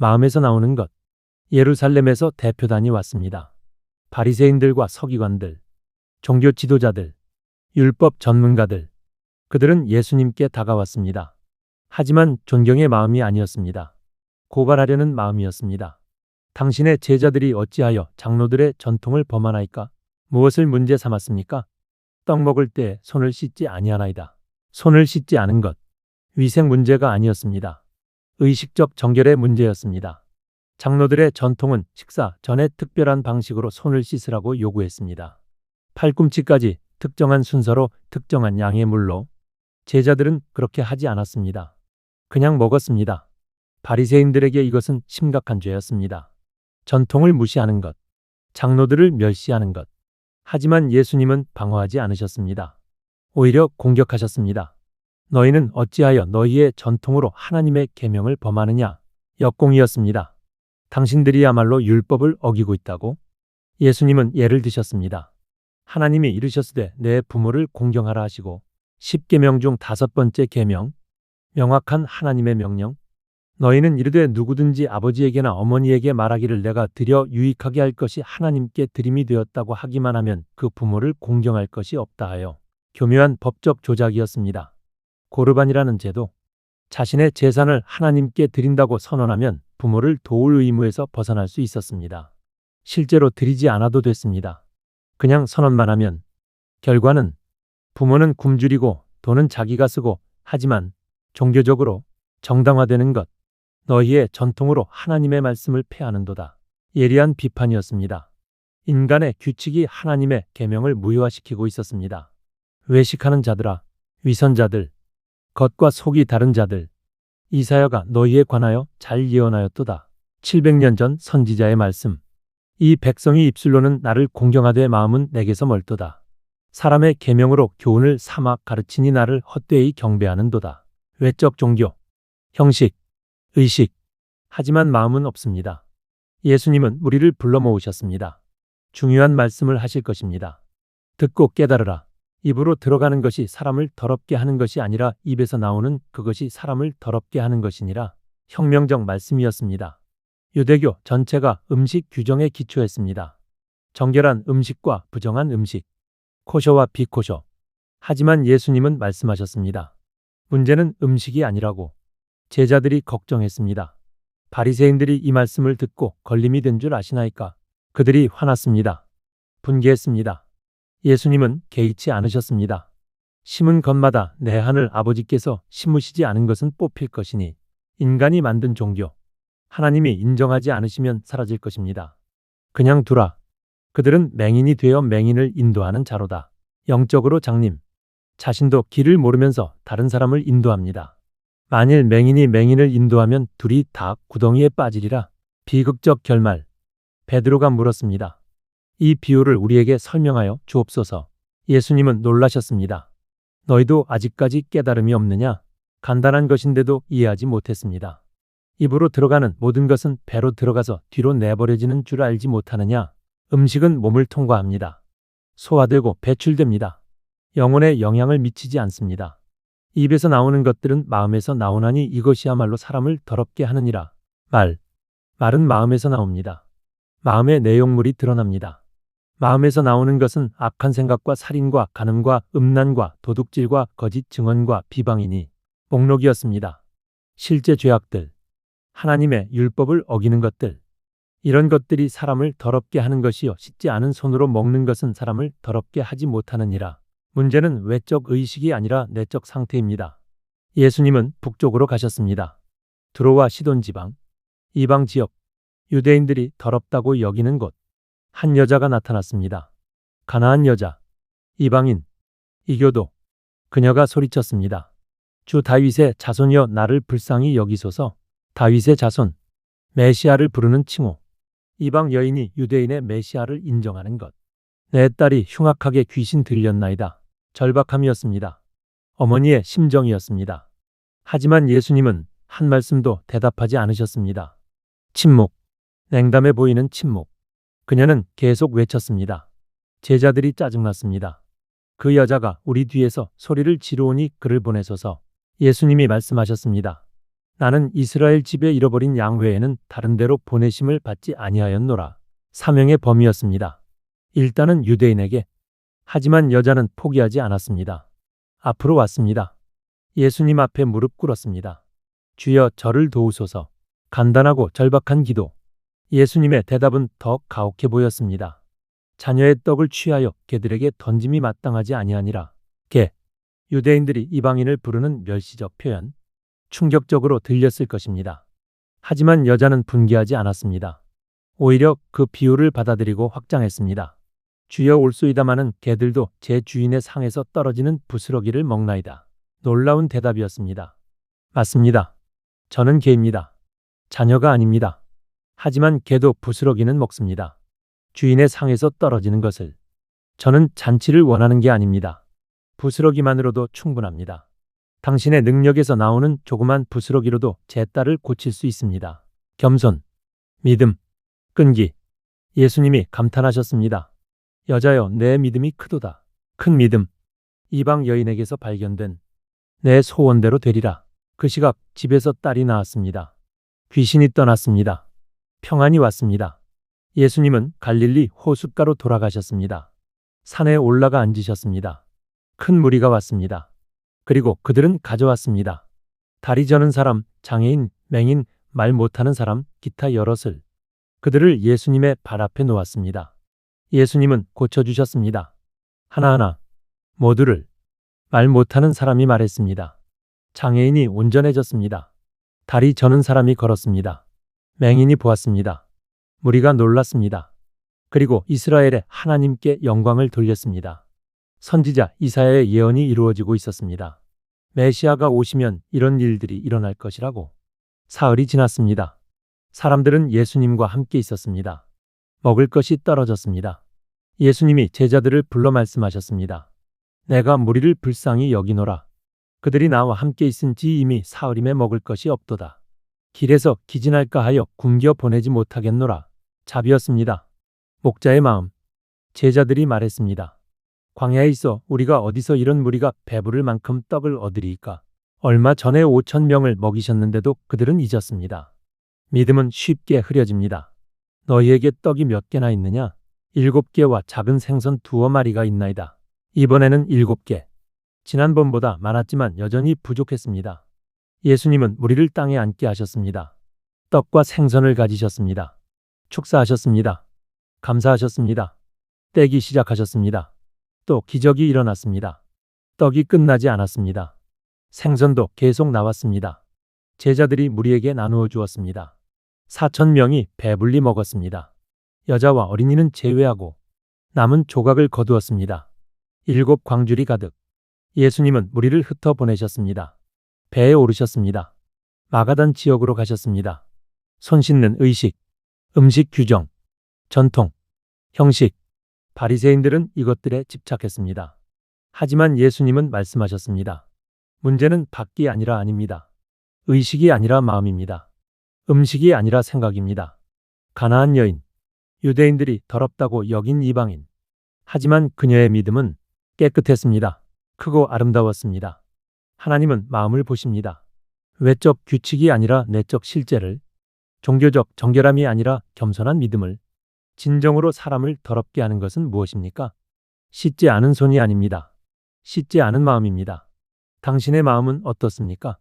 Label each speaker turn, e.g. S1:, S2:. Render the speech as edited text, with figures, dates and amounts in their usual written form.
S1: 마음에서 나오는 것. 예루살렘에서 대표단이 왔습니다. 바리새인들과 서기관들, 종교 지도자들, 율법 전문가들. 그들은 예수님께 다가왔습니다. 하지만 존경의 마음이 아니었습니다. 고발하려는 마음이었습니다. 당신의 제자들이 어찌하여 장로들의 전통을 범하나이까? 무엇을 문제 삼았습니까? 떡 먹을 때 손을 씻지 아니하나이다. 손을 씻지 않은 것. 위생 문제가 아니었습니다. 의식적 정결의 문제였습니다. 장로들의 전통은 식사 전에 특별한 방식으로 손을 씻으라고 요구했습니다. 팔꿈치까지 특정한 순서로 특정한 양의 물로. 제자들은 그렇게 하지 않았습니다. 그냥 먹었습니다. 바리새인들에게 이것은 심각한 죄였습니다. 전통을 무시하는 것, 장로들을 멸시하는 것. 하지만 예수님은 방어하지 않으셨습니다. 오히려 공격하셨습니다. 너희는 어찌하여 너희의 전통으로 하나님의 계명을 범하느냐? 역공이었습니다. 당신들이야말로 율법을 어기고 있다고? 예수님은 예를 드셨습니다. 하나님이 이르셨으되 내 부모를 공경하라 하시고 10계명 중 5번째 계명, 명확한 하나님의 명령. 너희는 이르되 누구든지 아버지에게나 어머니에게 말하기를 내가 드려 유익하게 할 것이 하나님께 드림이 되었다고 하기만 하면 그 부모를 공경할 것이 없다 하여. 교묘한 법적 조작이었습니다. 고르반이라는 제도, 자신의 재산을 하나님께 드린다고 선언하면 부모를 도울 의무에서 벗어날 수 있었습니다. 실제로 드리지 않아도 됐습니다. 그냥 선언만 하면. 결과는 부모는 굶주리고 돈은 자기가 쓰고, 하지만 종교적으로 정당화되는 것, 너희의 전통으로 하나님의 말씀을 폐하는도다. 예리한 비판이었습니다. 인간의 규칙이 하나님의 계명을 무효화시키고 있었습니다. 외식하는 자들아, 위선자들, 겉과 속이 다른 자들, 이사야가 너희에 관하여 잘 예언하였도다. 700년 전 선지자의 말씀. 이 백성이 입술로는 나를 공경하되 마음은 내게서 멀도다. 사람의 계명으로 교훈을 삼아 가르치니 나를 헛되이 경배하는도다. 외적 종교, 형식, 의식. 하지만 마음은 없습니다. 예수님은 무리를 불러 모으셨습니다. 중요한 말씀을 하실 것입니다. 듣고 깨달으라. 입으로 들어가는 것이 사람을 더럽게 하는 것이 아니라 입에서 나오는 그것이 사람을 더럽게 하는 것이니라. 혁명적 말씀이었습니다. 유대교 전체가 음식 규정에 기초했습니다. 정결한 음식과 부정한 음식, 코셔와 비코셔. 하지만 예수님은 말씀하셨습니다. 문제는 음식이 아니라고. 제자들이 걱정했습니다. 바리새인들이 이 말씀을 듣고 걸림이 된 줄 아시나이까? 그들이 화났습니다. 분개했습니다. 예수님은 개의치 않으셨습니다. 심은 것마다 내 하늘 아버지께서 심으시지 않은 것은 뽑힐 것이니 인간이 만든 종교, 하나님이 인정하지 않으시면 사라질 것입니다. 그냥 두라. 그들은 맹인이 되어 맹인을 인도하는 자로다. 영적으로 장님. 자신도 길을 모르면서 다른 사람을 인도합니다. 만일 맹인이 맹인을 인도하면 둘이 다 구덩이에 빠지리라. 비극적 결말. 베드로가 물었습니다. 이 비유를 우리에게 설명하여 주옵소서. 예수님은 놀라셨습니다. 너희도 아직까지 깨달음이 없느냐? 간단한 것인데도 이해하지 못했습니다. 입으로 들어가는 모든 것은 배로 들어가서 뒤로 내버려지는 줄 알지 못하느냐? 음식은 몸을 통과합니다. 소화되고 배출됩니다. 영혼에 영향을 미치지 않습니다. 입에서 나오는 것들은 마음에서 나오나니 이것이야말로 사람을 더럽게 하느니라. 말은 마음에서 나옵니다. 마음의 내용물이 드러납니다. 마음에서 나오는 것은 악한 생각과 살인과 간음과 음란과 도둑질과 거짓 증언과 비방이니 목록이었습니다. 실제 죄악들, 하나님의 율법을 어기는 것들, 이런 것들이 사람을 더럽게 하는 것이요 씻지 않은 손으로 먹는 것은 사람을 더럽게 하지 못하느니라. 문제는 외적 의식이 아니라 내적 상태입니다. 예수님은 북쪽으로 가셨습니다. 두로와 시돈 지방, 이방 지역, 유대인들이 더럽다고 여기는 곳. 한 여자가 나타났습니다. 가나안 여자, 이방인, 이교도. 그녀가 소리쳤습니다. 주 다윗의 자손이여 나를 불쌍히 여기소서. 다윗의 자손, 메시아를 부르는 칭호. 이방 여인이 유대인의 메시아를 인정하는 것. 내 딸이 흉악하게 귀신 들렸나이다. 절박함이었습니다. 어머니의 심정이었습니다. 하지만 예수님은 한 말씀도 대답하지 않으셨습니다. 침묵. 냉담해 보이는 침묵. 그녀는 계속 외쳤습니다. 제자들이 짜증났습니다. 그 여자가 우리 뒤에서 소리를 지르오니 그를 보내소서. 예수님이 말씀하셨습니다. 나는 이스라엘 집에 잃어버린 양 외에는 다른 데로 보내심을 받지 아니하였노라. 사명의 범위였습니다. 일단은 유대인에게. 하지만 여자는 포기하지 않았습니다. 앞으로 왔습니다. 예수님 앞에 무릎 꿇었습니다. 주여 저를 도우소서. 간단하고 절박한 기도. 예수님의 대답은 더 가혹해 보였습니다. 자녀의 떡을 취하여 개들에게 던짐이 마땅하지 아니하니라. 개. 유대인들이 이방인을 부르는 멸시적 표현. 충격적으로 들렸을 것입니다. 하지만 여자는 분개하지 않았습니다. 오히려 그 비유를 받아들이고 확장했습니다. 주여 올소이다마는 개들도 제 주인의 상에서 떨어지는 부스러기를 먹나이다. 놀라운 대답이었습니다. 맞습니다. 저는 개입니다. 자녀가 아닙니다. 하지만 개도 부스러기는 먹습니다. 주인의 상에서 떨어지는 것을. 저는 잔치를 원하는 게 아닙니다. 부스러기만으로도 충분합니다. 당신의 능력에서 나오는 조그만 부스러기로도 제 딸을 고칠 수 있습니다. 겸손, 믿음, 끈기. 예수님이 감탄하셨습니다. 여자여, 내 믿음이 크도다. 큰 믿음. 이방 여인에게서 발견된 내 소원대로 되리라. 그 시각 집에서 딸이 나왔습니다. 귀신이 떠났습니다. 평안이 왔습니다. 예수님은 갈릴리 호숫가로 돌아가셨습니다. 산에 올라가 앉으셨습니다. 큰 무리가 왔습니다. 그리고 그들은 가져왔습니다. 다리 저는 사람, 장애인, 맹인, 말 못하는 사람, 기타 여럿을. 그들을 예수님의 발 앞에 놓았습니다. 예수님은 고쳐주셨습니다. 하나하나 모두를. 말 못하는 사람이 말했습니다. 장애인이 온전해졌습니다. 다리 저는 사람이 걸었습니다. 맹인이 보았습니다. 무리가 놀랐습니다. 그리고 이스라엘의 하나님께 영광을 돌렸습니다. 선지자 이사야의 예언이 이루어지고 있었습니다. 메시아가 오시면 이런 일들이 일어날 것이라고. 사흘이 지났습니다. 사람들은 예수님과 함께 있었습니다. 먹을 것이 떨어졌습니다. 예수님이 제자들을 불러 말씀하셨습니다. 내가 무리를 불쌍히 여기노라. 그들이 나와 함께 있은지 이미 사흘임에 먹을 것이 없도다. 길에서 기진할까 하여 굶겨 보내지 못하겠노라. 자비였습니다. 목자의 마음. 제자들이 말했습니다. 광야에 있어 우리가 어디서 이런 무리가 배부를 만큼 떡을 얻으리이까. 얼마 전에 5,000명을 먹이셨는데도 그들은 잊었습니다. 믿음은 쉽게 흐려집니다. 너희에게 떡이 몇 개나 있느냐? 7개와 작은 생선 2마리가 있나이다. 이번에는 7개. 지난번보다 많았지만 여전히 부족했습니다. 예수님은 무리를 땅에 앉게 하셨습니다. 떡과 생선을 가지셨습니다. 축사하셨습니다. 감사하셨습니다. 떼기 시작하셨습니다. 또 기적이 일어났습니다. 떡이 끝나지 않았습니다. 생선도 계속 나왔습니다. 제자들이 무리에게 나누어 주었습니다. 4,000명이 배불리 먹었습니다. 여자와 어린이는 제외하고 남은 조각을 거두었습니다. 7 광줄이 가득. 예수님은 무리를 흩어 보내셨습니다. 배에 오르셨습니다. 마가단 지역으로 가셨습니다. 손 씻는 의식, 음식 규정, 전통, 형식. 바리새인들은 이것들에 집착했습니다. 하지만 예수님은 말씀하셨습니다. 문제는 밖이 아니라 안입니다. 의식이 아니라 마음입니다. 음식이 아니라 생각입니다. 가나안 여인, 유대인들이 더럽다고 여긴 이방인. 하지만 그녀의 믿음은 깨끗했습니다. 크고 아름다웠습니다. 하나님은 마음을 보십니다. 외적 규칙이 아니라 내적 실제를, 종교적 정결함이 아니라 겸손한 믿음을. 진정으로 사람을 더럽게 하는 것은 무엇입니까? 씻지 않은 손이 아닙니다. 씻지 않은 마음입니다. 당신의 마음은 어떻습니까?